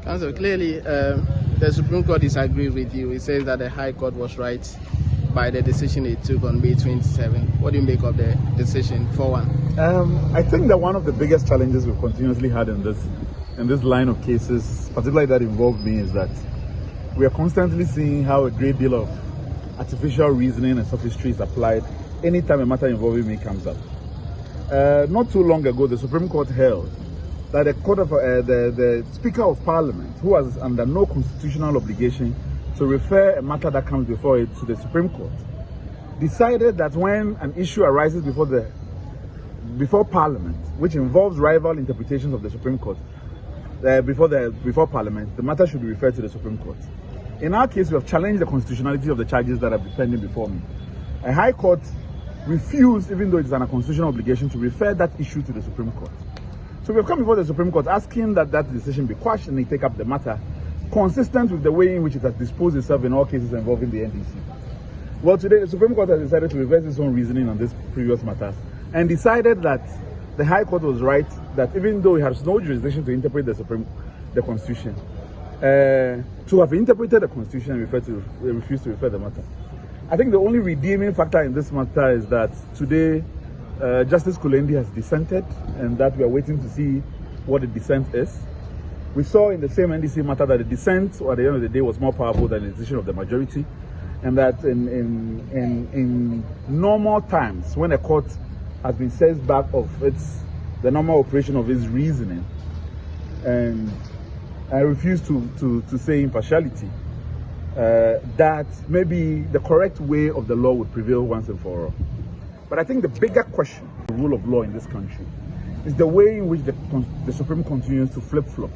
Council, clearly the Supreme Court disagreed with you. It says that the High Court was right by the decision it took on May 27. What do you make of the decision, for one? I think that one of the biggest challenges we've continuously had in this line of cases, particularly that involve me, is that we are constantly seeing how a great deal of artificial reasoning and sophistry is applied anytime a matter involving me comes up. Not too long ago, the Supreme Court held that the Speaker of Parliament, who was under no constitutional obligation to refer a matter that comes before it to the Supreme Court, decided that when an issue arises before Parliament, which involves rival interpretations of the Supreme Court, before Parliament, the matter should be referred to the Supreme Court. In our case, we have challenged the constitutionality of the charges that are pending before me. A High Court refused, even though it is an constitutional obligation, to refer that issue to the Supreme Court. So we have come before the Supreme Court asking that that decision be quashed and they take up the matter, consistent with the way in which it has disposed itself in all cases involving the NDC. Well, today the Supreme Court has decided to reverse its own reasoning on this previous matter and decided that the High Court was right, that even though it has no jurisdiction to interpret the Constitution, to have interpreted the Constitution and refused to refer the matter. I think the only redeeming factor in this matter is that today Justice Kulendi has dissented, and that we are waiting to see what the dissent is. We saw in the same NDC matter that the dissent, at the end of the day, was more powerful than the decision of the majority, and that in normal times, when a court has been set back of the normal operation of its reasoning, and I refuse to say impartiality, that maybe the correct way of the law would prevail once and for all. But I think the bigger question, the rule of law in this country, is the way in which the Supreme continues to flip-flop.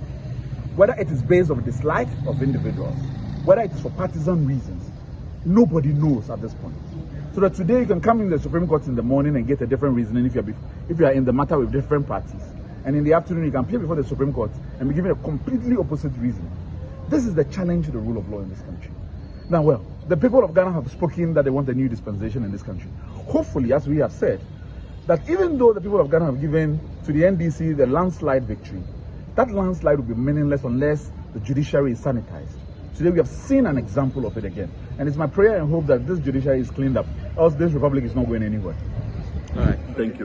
Whether it is based on dislike of individuals, whether it is for partisan reasons, nobody knows at this point. So that today you can come in the Supreme Court in the morning and get a different reasoning if you are in the matter with different parties. And in the afternoon you can appear before the Supreme Court and be given a completely opposite reason. This is the challenge to the rule of law in this country. Now, well, the people of Ghana have spoken that they want a new dispensation in this country. Hopefully, as we have said, that even though the people of Ghana have given to the NDC the landslide victory, that landslide will be meaningless unless the judiciary is sanitized. Today we have seen an example of it again. And it's my prayer and hope that this judiciary is cleaned up, else this republic is not going anywhere. All right. Thank you.